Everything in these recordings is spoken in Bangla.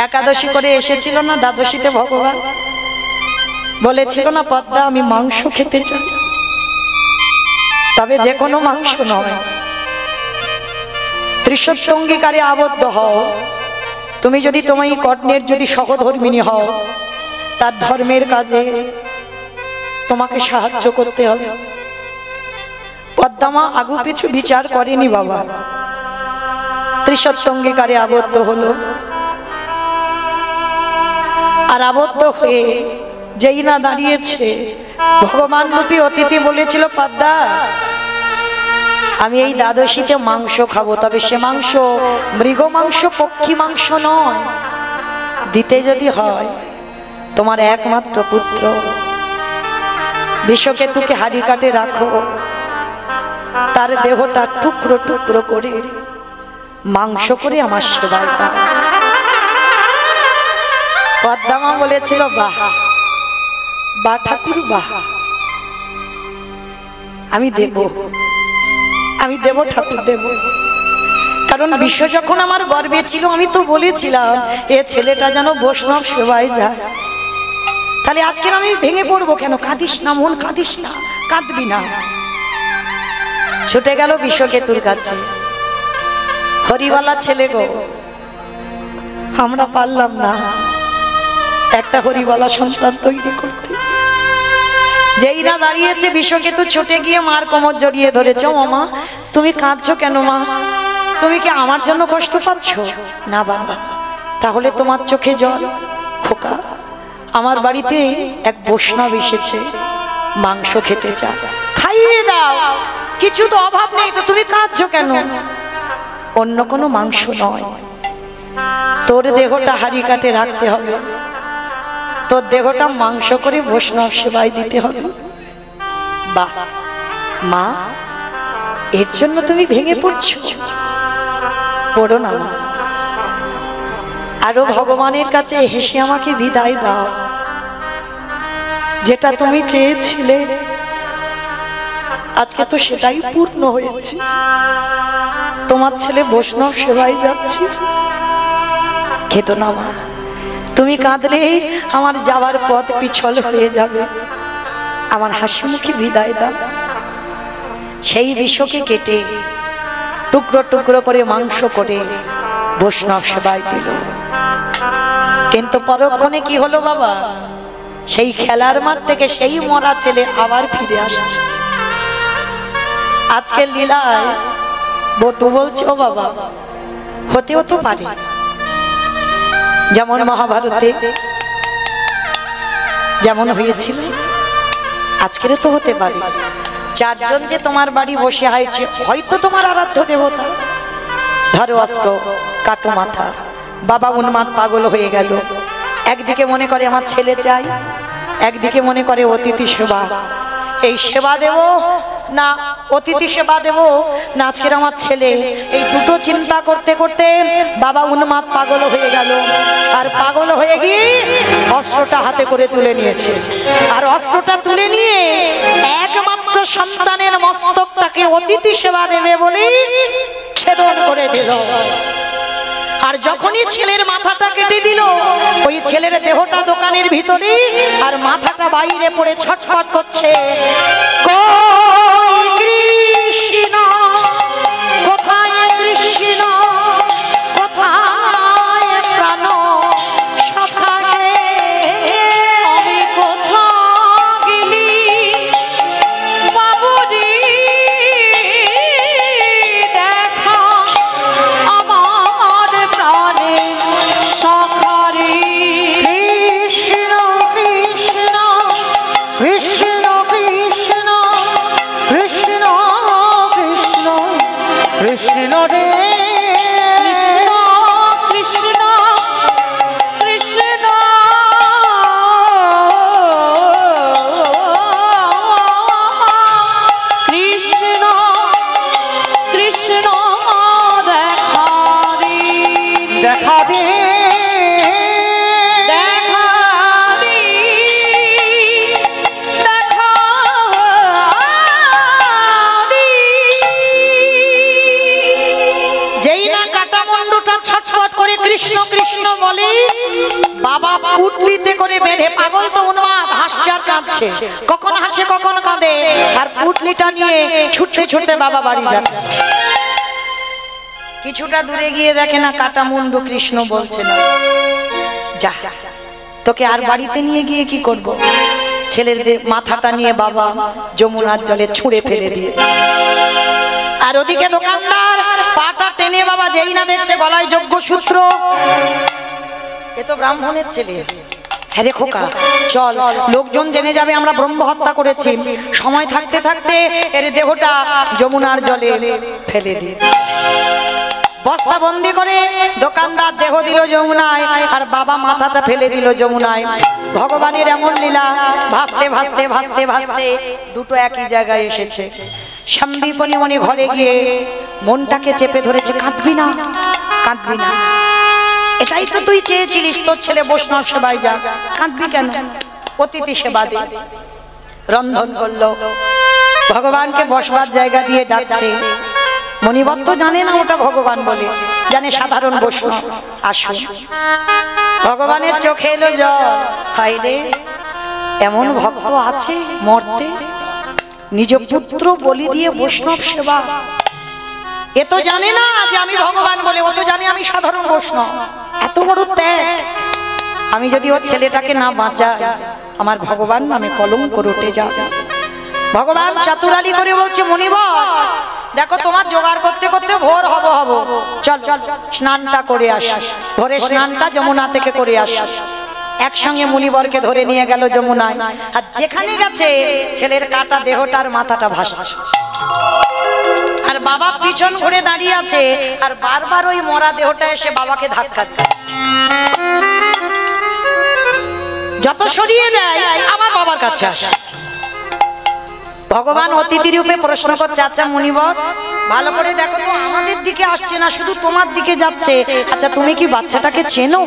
একাদশী করে এসেছিল না দ্বাদশীতে ভগবান বলেছিল না পদ্মা আমি মাংস খেতে চাই, তবে যে কোনো মাংস নয়, ত্রিসত্য অঙ্গীকারে আবদ্ধ হও। তুমি যদি তোমার কর্ণের যদি সহধর্মিনী হও, তার ধর্মের কাজে তোমাকে সাহায্য করতে হবে। পদ্মা আগু পিছু বিচার করেনি বাবা, ত্রিসত্য অঙ্গীকারে আবদ্ধ হলো। আর আবদ্ধ হয়ে যেই না দাঁড়িয়েছে, ভগবান রূপী অতিথি বলেছিল পদ্মা আমি এই দ্বাদশীতে মাংস খাবো, তবে সে মাংস মৃগ মাংস, পক্ষী মাংস নয়। দিতে যদি হয় তোমার একমাত্র পুত্র বিশ্বকেতুকে হাড়ি কাটে রাখো, তার দেহটা টুকরো টুকরো করে মাংস করে আমার সেবায় দাও। পদ্মা বলেছিল বাহ বা ঠাকুর বাহ, আমি দেব, আমি দেব ঠাকুর দেব। কারণ বিশ্ব যখন আমার গর্বে ছিল আমি তো বলেছিলাম এ ছেলেটা যেন বৈষ্ণব সেবায় যায়। তাহলে আজকে আমি ভেঙে পড়বো কেন? কাঁদিস না মন, কাঁদিস না, কাঁদবি না। ছুটে গেল বিশ্বকেতুর কাছে, হরিবালা ছেলে গো, আমরা পারলাম না একটা হরিবালা সন্তান তৈরি করতে। যেই না দাঁড়িয়েছে বিশ্বকেতু ছুটে গিয়ে মার কোমর জড়িয়ে ধরেছে। ও মা তুমি কাঁদছো কেন মা? তুমি কি আমার জন্য কষ্ট পাচ্ছ? না বাবা। তাহলে তোমার চোখে জল? খোকা আমার বাড়িতে এক বৈষ্ণব এসেছে, মাংস খেতে চায়, খাইয়ে দাও, কিছু তো অভাব নেই, তো তুমি কাঁদছো কেন? অন্য কোনো মাংস নয়, তোর দেহটা হাড়ি কাটে রাখতে হবে, তোর দেহটা মাংস করে বৈষ্ণব সেবায় দিতে হবে। বাহ মা, এর জন্য তুমি ভেঙে পড়ছো? পড়ো না মা, আরো ভগবানের কাছে হেসে আমাকে বিদায় দাও। যেটা তুমি চেয়েছিলে আজকে তো সেটাই পূর্ণ হয়েছে। তোমার ছেলে বৈষ্ণব সেবায় যাচ্ছে। খেতো না মা, তুমি কাঁদলে আমার যাওয়ার পথ পিছল হয়ে যাবে। আমার হাসি মুখে বিদায় দাও। সেই বিষকে কেটে টুকরো টুকরো করে মাংস করে বৈষ্ণব সেবায় দিল। কিন্তু পরক্ষণে কি হলো বাবা? সেই খেলার মাঠ থেকে সেই মরা ছেলে আবার ফিরে আসছে। আজকের লীলায় বটু বলছে ও বাবা হতেও তো পারে, যেমন মহাভারতে যেমন হয়েছিল আজকের তো হতে পারে। চারজন যে তোমার বাড়ি বসে হয়েছে, হয়তো তোমার আরাধ্য দেবতা। ধরো অস্ত্র, কাটো মাথা। বাবা উন্মাদ পাগল হয়ে গেল। একদিকে মনে করে আমার ছেলে চাই, একদিকে মনে করে অতিথি সেবা। এই সেবা দেব না অতিথি সেবা দেব না আজকের আমার ছেলে, এই দুটো চিন্তা করতে করতে বাবা উন্মাদ পাগল হয়ে গেল। আর পাগল হয়ে গিয়ে অস্ত্রটা হাতে করে তুলে নিয়েছে। আর অস্ত্রটা তুলে নিয়ে একমাত্র সন্তানের মস্তকটাকে অতিথি সেবা দেবে বলে ছেদন করে দিল। আর যখনই ছেলের মাথাটা কেটে দিল, ওই ছেলের দেহটা দোকানের ভিতরে আর মাথাটা বাইরে পড়ে ছটফট করছে। কৃষ্ণ কোথায়, কৃষ্ণ কোথায়, প্রাণ সখাকে আমি কোথা গেলি বাবুরি দেখা আমার প্রাণে সখারি। কৃষ্ণ কৃষ্ণ কৃষ্ণ কৃষ্ণ কৃষ্ণ কৃষ্ণ কৃষ্ণ রে কৃষ্ণ কৃষ্ণ বলে বাবা পুটলিতে করে বেঁধে, পাগল তো উন্মাদ, হাসছে আর কাঁদছে, কখন হাসে কখন কাঁদে, আর পুটলিটা নিয়ে ছুটতে ছুটতে বাবা বাড়ি যাবে। কিছুটা দূরে গিয়ে দেখে না কাটা মুন্ডু, কৃষ্ণ বলছে না, যা তোকে আর বাড়িতে নিয়ে গিয়ে কি করব। ছেলের মাথাটা নিয়ে বাবা যমুনার জলে ছুঁড়ে ফেলে দিয়ে, আর ওদিকে দোকানদার পাটা টেনে বাবা যেই না দেখছে গলায় যজ্ঞসূত্র, এ তো ব্রাহ্মণের ছেলে, হ্যাঁ রে খোকা চল, লোকজন জেনে যাবে আমরা ব্রহ্ম হত্যা করেছি, সময় থাকতে থাকতে এর দেহটা যমুনার জলে ফেলে দি। বস্তা বন্দি করে দোকানদার দেহ দিল যমুনায়, আর বাবা মাথাটা ফেলে দিল যমুনায়। ভগবানের এমন লীলা, ভাসতে ভাসতে ভাসতে ভাসতে দুটো একই জায়গায় এসেছে। সন্দীপনী মনি ঘরে গিয়ে মনটাকে চেপে ধরেছে, কাঁদবি না কাঁদবি না, এটাই তো তুই চেয়েছিলিস, তোর ছেলে বৈষ্ণব সেবায় যা, কাঁদবি কেন, অতিথি সেবা দে। রন্ধন করলো, ভগবানকে বসবার জায়গা দিয়ে ডাকছে। মনিবর তো জানে না ওটা ভগবান বলে, জানে সাধারণ বৈষ্ণব। আসুন, ভগবানের চোখে এলো জল, হায় রে এমন ভক্ত আছে মরতে নিজ পুত্র বলি দিয়ে বৈষ্ণব সেবা। এ তো জানে না যে আমি ভগবান বলে, ও তো জানে আমি সাধারণ বৈষ্ণব। এত বড় ত্যাগ, আমি যদি ওর ছেলেটাকে না বাঁচাই আমার ভগবান নামে কলঙ্ক রটে যাবে। ভগবান চাতুরালি করে বলছে, মনিবর দেখো তোমার জোগাড় করতে করতে ভোর হব, চল চল স্নানটা করে আস, ভোরে স্নানটা যমুনা থেকে করে আস। একসঙ্গে মুনিবরকে ধরে নিয়ে গেল যমুনায়, আর যেখানে গেছে ছেলের কাটা দেহটার মাথাটা ভাসছে, আর বাবা পিছন ঘুরে দাঁড়িয়ে আছে, আর বারবার ওই মরা দেহটা এসে বাবাকে ধাক্কা দেয়, যত সরিয়ে দেয় আবার বাবার কাছে আসে। ভগবান অতিথি রূপে প্রশ্ন করছে, আচ্ছা মুনিবর ভালো করে দেখো তো, আমাদের দিকে আসছে না, শুধু তোমার দিকে যাচ্ছে, আচ্ছা তুমি কি বাচ্চাটাকে চেনো?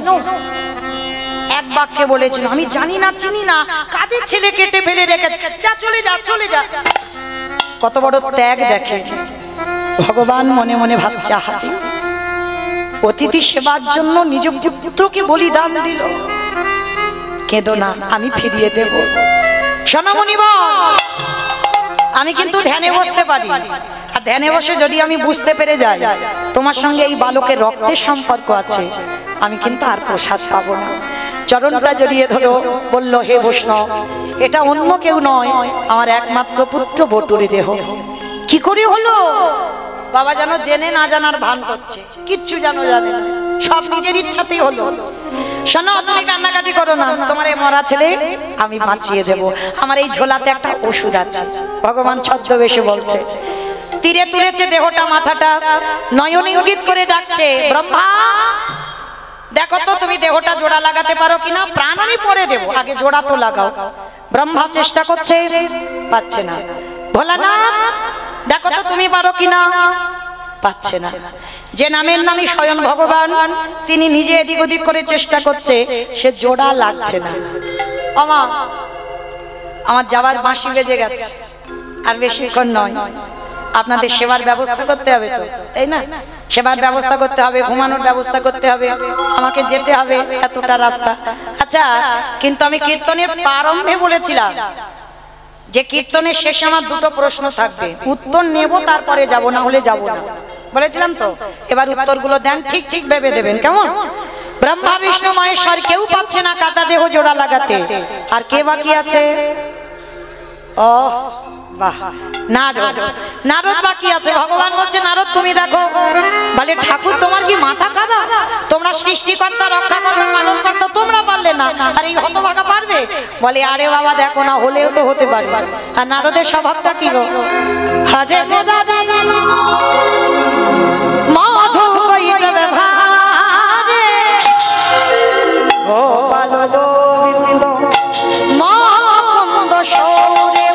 এক বাক্যে বলেছিল, আমি জানি না চিনি না, কাদের ছেলে কেটে ফেলে রেখেছে, যা চলে যা চলে যা। কত বড় ত্যাগ দেখে। ভগবান মনে মনে ভাবছে, আহারে অতিথি সেবার জন্য নিজ পুত্রকে বলিদান দিল, কেঁদো না আমি ফিরিয়ে দেব। শোনো মুনিবর, আমি কিন্তু ধ্যানে বসতে পারি, আর ধ্যানে বসে যদি আমি বুঝতে পেরে যাই তোমার সঙ্গে এই বালকের রক্তের সম্পর্ক আছে, আমি কিন্তু আর প্রসাদ পাবো না। চরণটা জড়িয়ে ধরো, বলল, হে বৈষ্ণব এটা অন্য কেউ নয়, আমার একমাত্র পুত্র বটুরে দেহ। কি করে হলো? বাবা যেন জেনে না জানার ভান করছে, কিচ্ছু যেন জানে না, সব নিজের ইচ্ছাতেই হলো। শোনো তুমি কান্নাকাটি করো না, তোমার এই মরা ছেলে আমি বাঁচিয়ে দেব, আমার এই ঝোলাতে একটা ওষুধ আছে। ভগবান ছদ্মবেশে বলছে, তীরে তুলেছে দেহটা, মাথাটা নয়ন ইঙ্গিত করে ডাকছে, ব্রহ্মা দেখো তো তুমি দেহটা জোড়া লাগাতে পারো কিনা, প্রাণ আমি পরে দেব, আগে জোড়া তো লাগাও। ব্রহ্মা চেষ্টা করছে, পাচ্ছে না। ভোলানাথ দেখো তো তুমি পারো কিনা, পাচ্ছে না। যে নামের নামই স্বয়ং ভগবান, তিনি নিজে এদিক ওদিক করে চেষ্টা করছে, সে জোড়া লাগছে না। আমা আমার যাবার বাঁশি বেজে গেছে, আর বেশিক্ষণ নয়, আপনাদের সেবার ব্যবস্থা করতে হবে তো, তাই না? সেবার ব্যবস্থা করতে হবে, ঘুমানোর ব্যবস্থা করতে হবে, আমাকে যেতে হবে এতটা রাস্তা। আচ্ছা, কিন্তু আমি কীর্তনের প্রারম্ভে বলেছিলাম যে কীর্তনের শেষে আমার দুটো প্রশ্ন থাকবে, উত্তর নেব তারপরে যাব, না হলে যাব না, বলেছিলাম তো। এবার উত্তরগুলো দেন, ঠিক ঠিক ভেবে দেবেন, কেমন? ব্রহ্মা বিষ্ণু মহেশ্বর কেউ পাচ্ছে না কাটা দেহ জোড়া লাগাতে, আর কে বাকি আছে? ও বাহ, নারদ। নারদ বাকি আছে। ভগবান বলছে, নারদ তুমি দেখো। বলে, ঠাকুর তোমার কি মাথা খারাপ? তোমরা সৃষ্টিকর্তা, রক্ষাকর্তা, পালনকর্তা, তোমরা পারলে না, আর এই হতভাগা পারবে? বলে, আরে বাবা দেখো না, হলেও তো হতে পারে। আর নারদের স্বভাবটা কি গো? হরে মাধু কইটবে ভারে গোপাল গোবিন্দ মন্দ সৌরে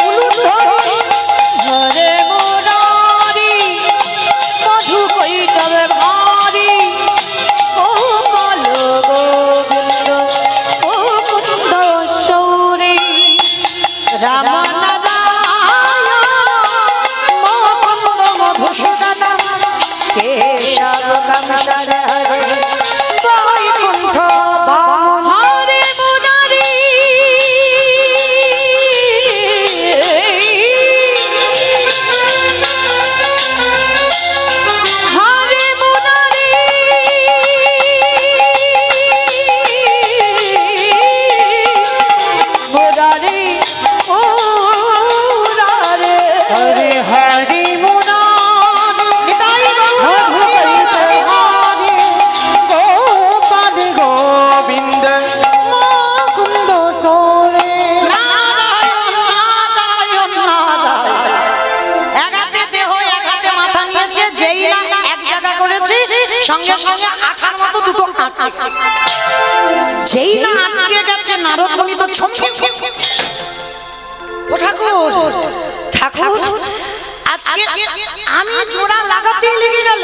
সঙ্গে সঙ্গে আঠার মতো দুটো আটকে যেই না আটকে গেছে নারদ মুনি তো ছমছম ও ঠাকুর ঠাকুর আজকে আমি জোড়া লাগাতেই লেগে গেল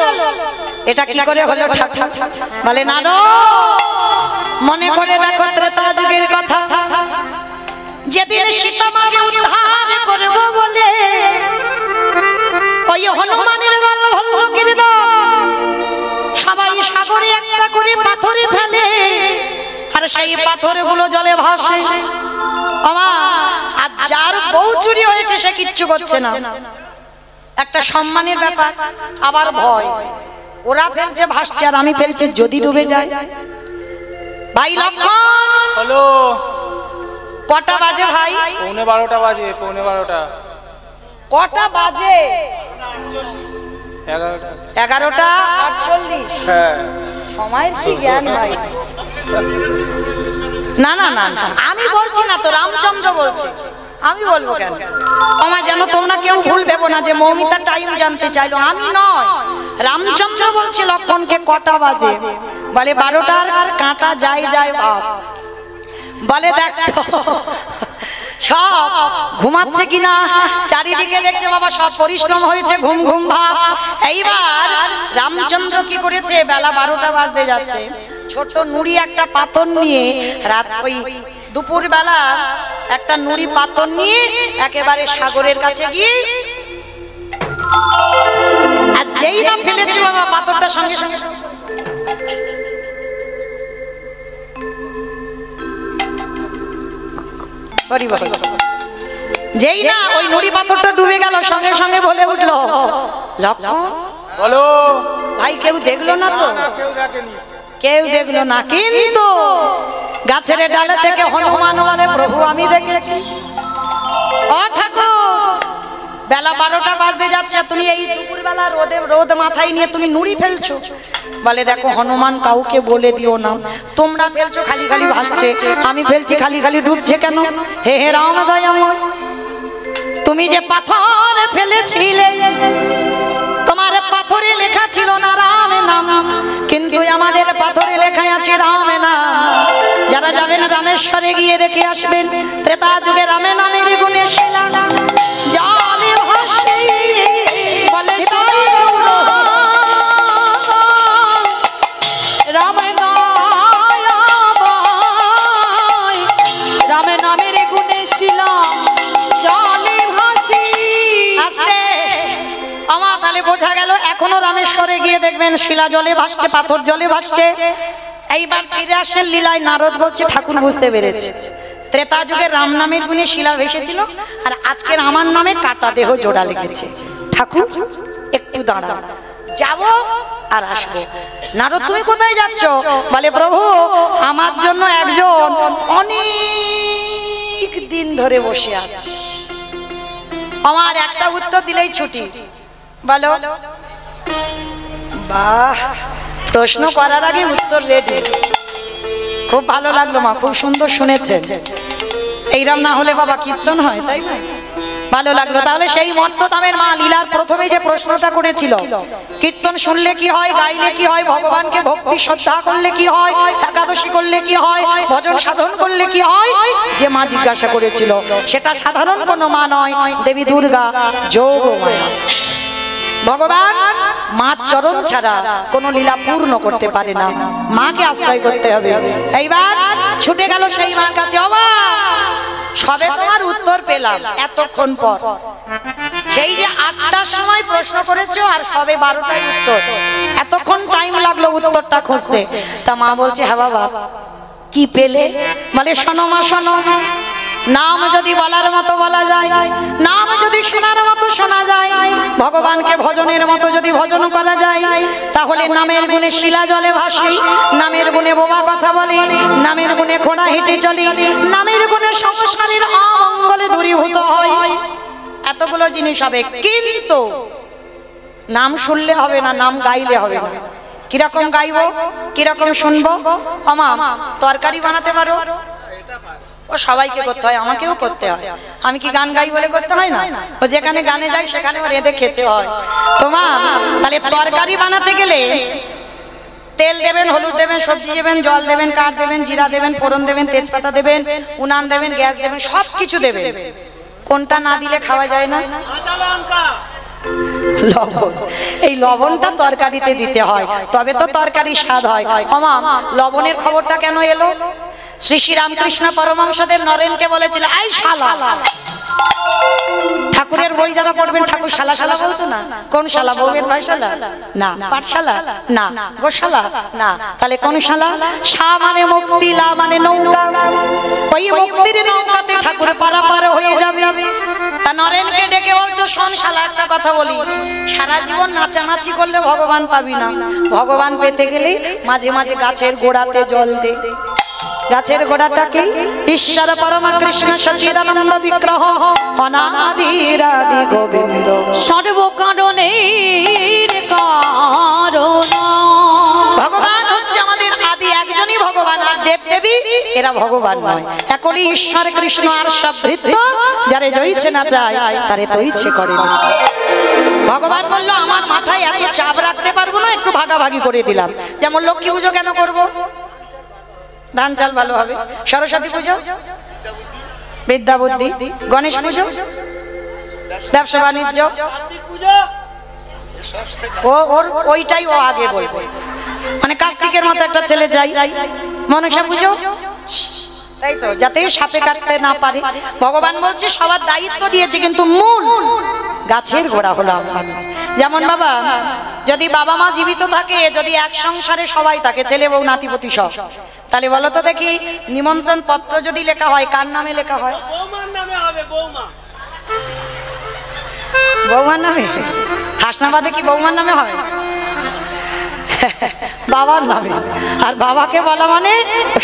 এটা কি করে হলো ঠাকুর বলে নারদ মনে করে দেখো ত্রেতা যুগের কথা যেদিন সীতা মাকে উদ্ধার করব বলে ওই হনুমানের দল ভল্লুকের দল সবাই সাগরে একটা করে পাথরে ফেলে আর সেই পাথরগুলো জলে ভাসে আর যার বউ চুরি হয়েছে সে কিচ্ছু করছে না একটা সম্মানের ব্যাপার আবার ভয় ওরা ফেলছে ভাসছে আর আমি ফেলছে যদি ডুবে যায় ভাই লক্ষণ হ্যালো কটা বাজে ভাই 12:15 বাজে 12:15 কটা বাজে 11:48 হ্যাঁ সময়ের কি জ্ঞান ভাই না না না না আমি বলছি না তো রামচন্দ্র বলছে আমি বলবো কেন আমার যেন তোমরা কেউ ভুল ভেবো না যে মৌমিতা টাইম জানতে চাইলো আমি নয় রামচন্দ্র বলছে লক্ষণকে কটা বাজে বলে 12টার কাঁটা যায় যায় বাপ বলে দেখ সব ঘুমাচ্ছে কিনা চারিদিকে দেখছে বাবা সব পরিশ্রম হয়েছে ঘুম ঘুম ভাব এইবার রামচন্দ্র কি করেছে বেলা 12টা বাজতে যাচ্ছে ছোট নুড়ি একটা পাথর নিয়ে রাত ওই দুপুর বেলা একটা নুড়ি পাথর নিয়ে একেবারে সাগরের কাছে গিয়ে আর যেই না ফেলেছে বাবা পাথরটা সঙ্গে সঙ্গে যেই না ওই নুড়ি পাথরটা ডুবে গেল সঙ্গে সঙ্গে বলে উঠলো লক্ষণ বলো ভাই কেউ দেখলো না তো কেউ দেখলো না কিন্তু গাছের ডালে থেকে হনুমান বলে প্রভু আমি দেখেছি ও ঠাকুর বেলা 12টা বাজতে যাচ্ছে তুমি এই দুপুরবেলা রোদ মাথায় নিয়ে তুমি নুড়ি ফেলছো বলে দেখো হনুমান কাউকে বলে দিও না তোমরা ফেলছো খালি খালি ভাসছে আমি ফেলছি খালি খালি ডুবছে কেন হে হে রাম দয়াময় তুমি যে পাথর ফেলেছিলে তোমার পাথরে লেখা ছিল না রাম নাম কিন্তু আমাদের পাথরে লেখা আছে রাম নাম যারা যাবেন রামেশ্বরে গিয়ে দেখে আসবেন ত্রেতা যুগে রামে নামের গুণে শিলা জলে ভাসে বলে রামে নামের গুণে শিলা জলে ভাসি আস্তে আমার তাহলে বোঝা গেল এখনো রামেশ্বরে গিয়ে দেখবেন শিলা জলে ভাসছে পাথর জলে ভাসছে এইবার ফিরে আসেন লীলায় নারদ বলছে ঠাকুর বুঝতে পেরেছে ত্রেতা যুগে রাম নামের গুণে শিলা ভেসেছিল আর আজকের আমার নামে কাটা দেহ জোড়া লেগেছে ঠাকুর একটু দাঁড়া যাব আর আসবো নারদ তুমি কোথায় যাচ্ছ বলে প্রভু আমার জন্য একজন অনেক দিন ধরে বসে আছে আমার একটা উত্তর দিলেই ছুটি বলো বাহ প্রশ্ন করার আগে উত্তর রেডি খুব ভালো লাগলো মা খুব সুন্দর শুনেছেন এইরকম না হলে বাবা কীর্তন হয় তাই না ভালো লাগলো তাহলে সেই মর্তধামের মা লীলার প্রথমে যে প্রশ্নটা করেছিল কীর্তন শুনলে কি হয় গাইলে কি হয় ভগবানকে ভক্তি শ্রদ্ধা করলে কি হয় একাদশী করলে কি হয় ভজন সাধন করলে কি হয় যে মা জিজ্ঞাসা করেছিল সেটা সাধারণ কোনো মা নয় দেবী দুর্গা যোগ মায়া ভগবান মা চরণ ছাড়া কোন লীলা পূর্ণ করতে পারে না মাকে আশ্রয় করতে হবে এইবার ছুটে গেল সেই মার কাছে সবে তোমার উত্তর পেলাম এতক্ষণ পর সেই যে 8টার সময় প্রশ্ন করেছো আর সবে 12টায় উত্তর এতক্ষণ টাইম লাগলো উত্তরটা খুঁজতে তা মা বলছে হ্যাঁ বাবা কি পেলে বলে শোনো মা শোনো নাম যদি বলার মতো বলা যায় নাম যদি শোনার মতো শোনা যায় ভগবানকে ভজনের মতো যদি ভজন করা যায় তাহলে নামের গুণে শিলা জলে ভাসি নামের গুণে বোবা কথা বলে নামের গুণে ঘোড়া হেঁটে চলে নামের গুণে সংসারের অমঙ্গলে দূরীভূত হয় এতগুলো জিনিস হবে কিন্তু নাম শুনলে হবে না নাম গাইলে হবে না কিরকম গাইবো কিরকম শুনবো আমা তরকারি বানাতে পারো ও সবাইকে করতে হয় আমাকেও করতে হয় আমি কি গান গাই বলে করতে হয় না ও যেখানে গানে যায় সেখানে রেঁধে খেতে হয় তোমার তাহলে তরকারি বানাতে গেলে তেল দেবেন, হলুদ দেবেন, সবজি দেবেন, জল দেবেন, কাঠ দেবেন, জিরা দেবেন, ফোড়ন দেবেন, তেজপাতা দেবেন, উনান দেবেন, গ্যাস দেবেন, সব কিছু দেবেন। কোনটা না দিলে খাওয়া যায় না? লবণ। এই লবণটা তরকারিতে দিতে হয়, তবে তো তরকারি স্বাদ হয়। মামা, লবণের খবরটা কেন এলো? শ্রী শ্রী রামকৃষ্ণ পরমহংসদেব নরেনকে বলেছিল, আই শালা। ঠাকুরের বই যারা পড়বেন, ঠাকুর শালা শালা বলতো না? কোন শালা? বউয়ের ভাই শালা না, পাঠশালা না, গোশালা না, তাহলে কোন শালা? শা মানে মুক্তি, লা মানে নৌকা। ওই মুক্তির নৌকাতে ঠাকুর পারাপার হয়ে যাবে। তা নরেনকে ডেকে বলতো, শোন শালা, একটা কথা বলি, সারা জীবন নাচানাচি করলে ভগবান পাবি না। ভগবান পেতে গেলে মাঝে মাঝে গাছের গোড়াতে জল দে। গাছের গোড়াটাকে ঈশ্বর পরমা কৃষ্ণ সচিদানন্দ বিগ্রহ অনাদিরাদি গোবিন্দ সর্বকারণের কারণ। ভগবান হচ্ছে আমাদের আদি একজনই ভগবান, আর দেব দেবী এরা ভগবান নয়। একলি ঈশ্বর কৃষ্ণ আর সব ভৃত্য, যারে জয়ছে না চায় তারে তৈছে করে না। ভগবান বললো, আমার মাথায় এত চাপ রাখতে পারবো না, একটু ভাগাভাগি করে দিলাম। যেমন লক্ষ্মী পুজো কেন করবো? ধান চাল ভালো হবে। সরস্বতী পুজো বিদ্যা বুদ্ধি, গণেশ পুজো ব্যবসা বাণিজ্য, ওইটাই ও আগে বলবে। মানে কার্তিকের মতো একটা ছেলে চাই। মনসা পুজো, তাই তো, যাতে সাপে কাটতে না পারে। ভগবান বলছে সবার দায়িত্ব দিয়েছে, কিন্তু মূল গাছের গোড়া হলো আমি। যেমন বাবা, যদি বাবা মা জীবিত থাকে, যদি এক সংসারে সবাই থাকে, ছেলে বউ নাতিপতি সব, তাহলে বলো তো দেখি, নিমন্ত্রণ পত্র যদি লেখা হয়, কার নামে লেখা হয়? বৌমার নামে হবে। বৌমার নামে? হাসনাবাদে কি বৌমার নামে হয়? বাবার নামে। আর বাবাকে বলা মানে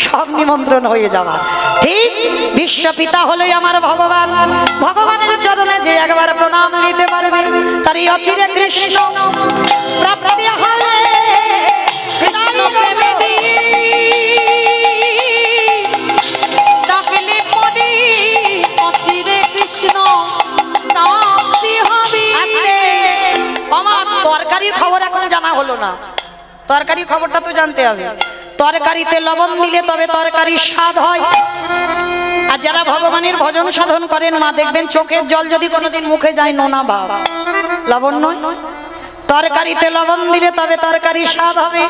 সব নিমন্ত্রণ হয়ে যাওয়া। ঠিক বিশ্বপিতা হলোই আমার ভগবান। ভগবানের চরণে যে একবার প্রণাম দিতে পারবে, তারই অচিরে কৃষ্ণ প্রাপ্তি হবে। কৃষ্ণ প্রেমে দিয়ে ডাকলে পরে অচিরে কৃষ্ণ প্রাপ্তি হবে। আমার তরকারির খবর এখন জানা হলো না। তরকারির খবরটা তো জানতে হবে। তরকারিতে লবণ দিলে তবে তরকারির স্বাদ হয়। আর যারা ভগবানের ভজন সাধন করেন, মা দেখবেন চোখের জল যদি কোনোদিন মুখে যায়, নোনা ভাব, লবণ নয়। তরকারিতে লবণ দিলে তবে তরকারির স্বাদ হবে।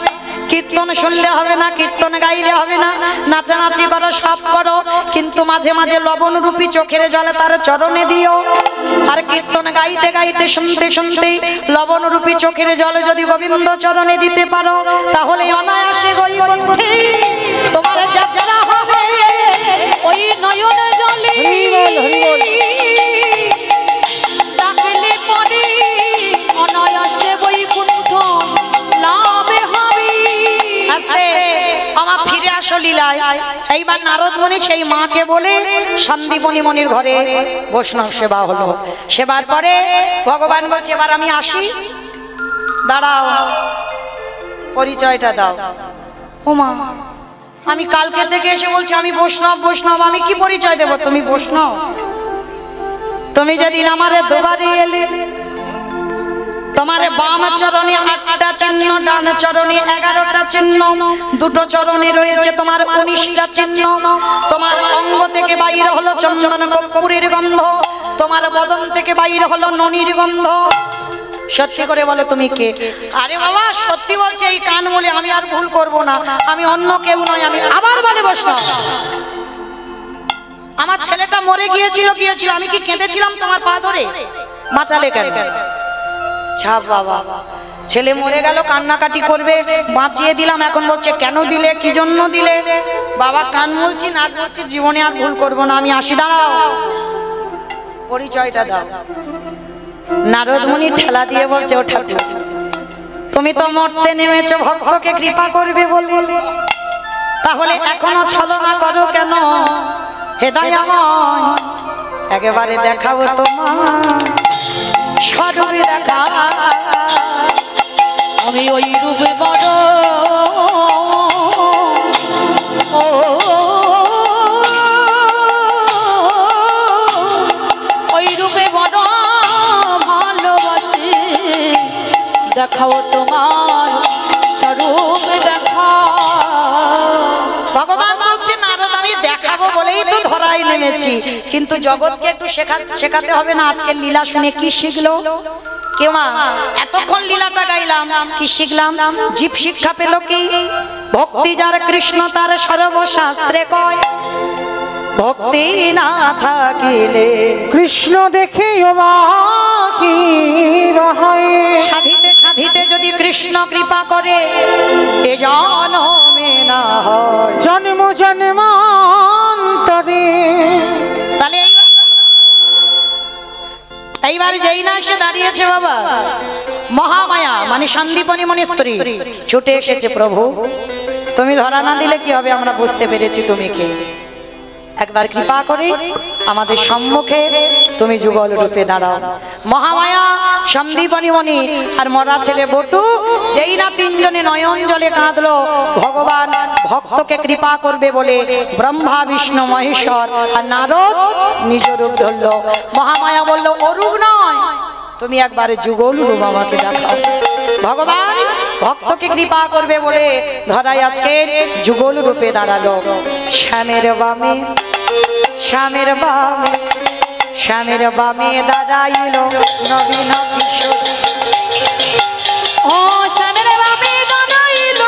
কীর্তন শুনলে হবে না, কীর্তন গাইলে হবে না, নাচানাচি করো, সব করো, কিন্তু মাঝে মাঝে লবণ রূপী চোখের জলে তার চরণে দিও। আর কীর্তন গাইতে গাইতে, শুনতে শুনতে লবণ রূপী চোখের জল যদি গোবিন্দ চরণে দিতে পারো, তাহলে অনায়াসে বৈকুণ্ঠে তোমার যাত্রা হবে। ওই নয়ন জলে ডাকলে পরে অনায়াসে বৈকুণ্ঠ লাভে হবে। আস্তে আমার ফিরে আসো লীলায়। এইবার নারদ মুনি সেই মাকে বলে সন্দীপনী মনির ঘরে বৈষ্ণব সেবা হলো। সেবার পরে ভগবান বলছে, এবার আমি আসি, দাঁড়াও, পরিচয়টা দাও। ও মা, আমি কালকে থেকে এসে বলছি আমি বৈষ্ণব বৈষ্ণব, আমি কি পরিচয় দেব? তুমি বৈষ্ণব? তুমি যেদিন আমারে দুবারে এলে, তোমার বাম চরণে 8টা চিহ্ন, ডান চরণে 11টা চিহ্ন, দুটো চরণে রয়েছে তোমার 19টা চিহ্ন। তোমার অঙ্গ থেকে বাইরে হলো চন্দন কর্পূরের গন্ধ, তোমার বদন থেকে বাইরে হলো ননির গন্ধ। সত্যি করে বলো তুমি কে? আরে বাবা সত্যি বলছে, এই কান বলে আমি আর ভুল করব না, আমি অন্য কেউ নয়। আমি আবার বলে বৈষ্ণব। আমার ছেলেটা মরে গিয়েছিল, আমি কি কেঁদেছিলাম তোমার পা ধরে? বাঁচালে কেন? ছাপ বাবা, ছেলে মরে গেল, কান্নাকাটি করবে, বাঁচিয়ে দিলাম। এখন বলছে কেন দিলে, কি জন্য দিলে? বাবা কান বলছি, না বলছি, জীবনে আর ভুল করব না, আমি আসি। দাঁড়াও, পরিচয়টা দাও। নারদ মুনি ঠেলা দিয়ে বলছে, ও ঠাকুর, তুমি তো মরতে নেমেছো ভক্তকে কৃপা করবে বলে, তাহলে এখনো ছলনা করো কেন? হে দয়াময়, একেবারে দেখাবো তোমার স্বরূপে দেখা। আমি ওই রূপে বড়, ওই রূপে বড় ভালোবাসি, দেখাও তোমার স্বরূপ দেখা। তলায় নেমেছি, কিন্তু জগৎকে একটু শেখাতে হবে না? আজকের লীলা শুনে কি শিখলো কেউ? এতক্ষণ লীলাটা গাইলাম, কি শিখলাম? জীব শিক্ষা পেল কি? ভক্তি যার কৃষ্ণ তার সর্বশাস্ত্রে কয়, ভক্তি না থাকিলে কৃষ্ণ দেখে সাধিতে সাধিতে যদি কৃষ্ণ কৃপা করে এ জন্মে না হয় জন্ম জন্মান্তরে। তাহলে এইবার যেই না এসে দাঁড়িয়েছে বাবা মহামায়া মানে সন্দীপনী মনির স্ত্রী, ছুটে এসেছে, প্রভু তুমি ধরা না দিলে কি হবে? আমরা বুঝতে পেরেছি তুমি কে, একবার কৃপা করে আমাদের সম্মুখে তুমি যুগল রূপে দাঁড়াও। মহামায়া সন্দীপনী মণি আর মরা ছেলে বটু যেই না তিনজনে নয়ন জলে কাঁদলো, ভগবান ভক্তকে কৃপা করবে বলে ব্রহ্মা বিষ্ণু মহেশ্বর আর নারদ নিজ রূপ ধরলো। মহামায়া বলল ও রূপ নয়, তুমি একবারে যুগল রূপ আমাকে দেখাও। ভগবান ভক্তকে কৃপা করবে বলে ধরাই আজকে যুগল রূপে দাঁড়ালো। শ্যামের বামে শ্যামের বামে শ্যামের বামে দাঁড়াইল নবীন কিশোর। ও শ্যামের বামে দাঁড়াইল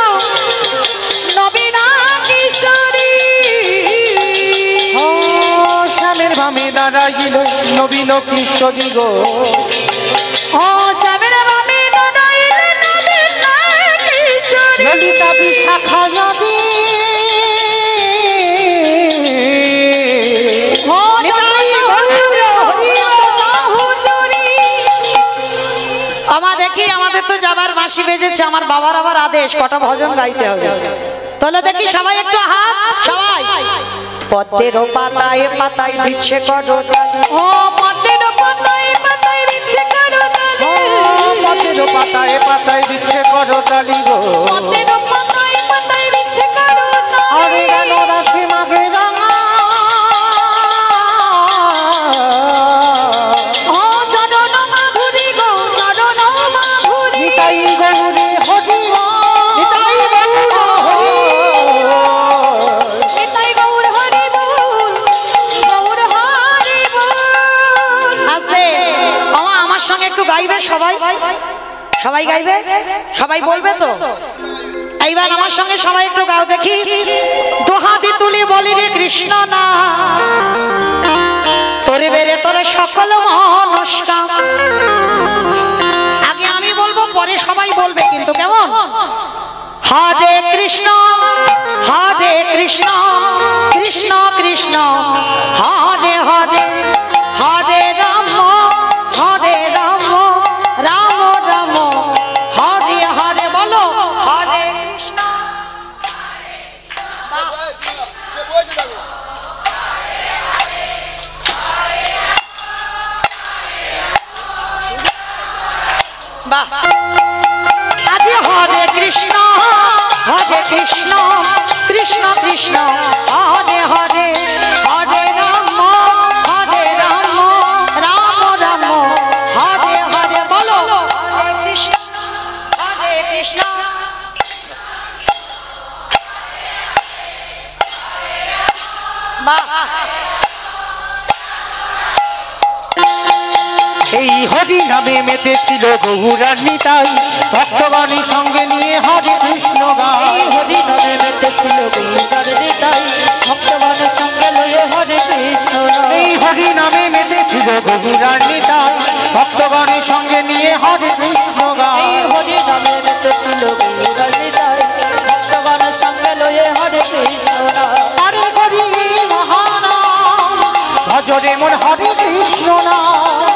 নবীন কিশোরী। ও শ্যামের বামে দাঁড়াইল নবীন কিশোরী গো। ও শ্যামের বামে দাঁড়াইল নবীন কিশোরী। ললিতা বিশাখা নদী দেখি আমাদের তো যাবার বাঁশি বেজেছে, আমার বাবার আবার আদেশ কটা ভজন গাইতে হবে। তাহলে দেখি সবাই একটু হাত, সবাই পদ্মের পাতায় পাতায় দিচ্ছে করতালি। ও পদ্মের পাতায় পাতায় দিচ্ছে করতালি। পদ্মের পাতায় পাতায় দিচ্ছে করতালি গো। পদ্মের পাতায় পাতায় দিচ্ছে করতালি। আরে গান রাশি মাঘে রাঙা গাইবে সবাই, সবাই গাইবে, সবাই বলবে তো? এইবার আমার সঙ্গে সবাই একটু গাও দেখি। দোহাতি তুলি বলি রে কৃষ্ণ না তোরে বেরে তোরে সকল মনস্কাম। আগে আমি বলবো পরে সবাই বলবে, কিন্তু কেমন? হরে কৃষ্ণ হরে কৃষ্ণ কৃষ্ণ কৃষ্ণ হরে হরে হরে রাম হরে রাম রাম রাম হরে হরে। বলো হরে কৃষ্ণ বাহ। আজি হরে কৃষ্ণ কৃষ্ণ কৃষ্ণ হরে হরে হরে রাম হরে রাম রাম রাম হরে হরে। বলো হরে কৃষ্ণ বাহ। এই হরি নামে মেতেছিল গৌরার নিতাই, ভক্তবাণী সঙ্গে নিয়ে হরে কৃষ্ণ গায়। হরি নামে মেতেছিল গৌরার নিতাই, ভক্তবাণীর সঙ্গে লয়ে হরে কৃষ্ণ। এই হরি নামে মেতেছিল গৌরার নিতাই, ভক্তবাণী সঙ্গে নিয়ে হরে কৃষ্ণ গায়। হরি নামে মেতেছিল গৌরার নিতাই, ভক্তবাণীর সঙ্গে লয়ে হরে কৃষ্ণ। হরে হরি মহানাম ভজরে মন হরে কৃষ্ণ নাম।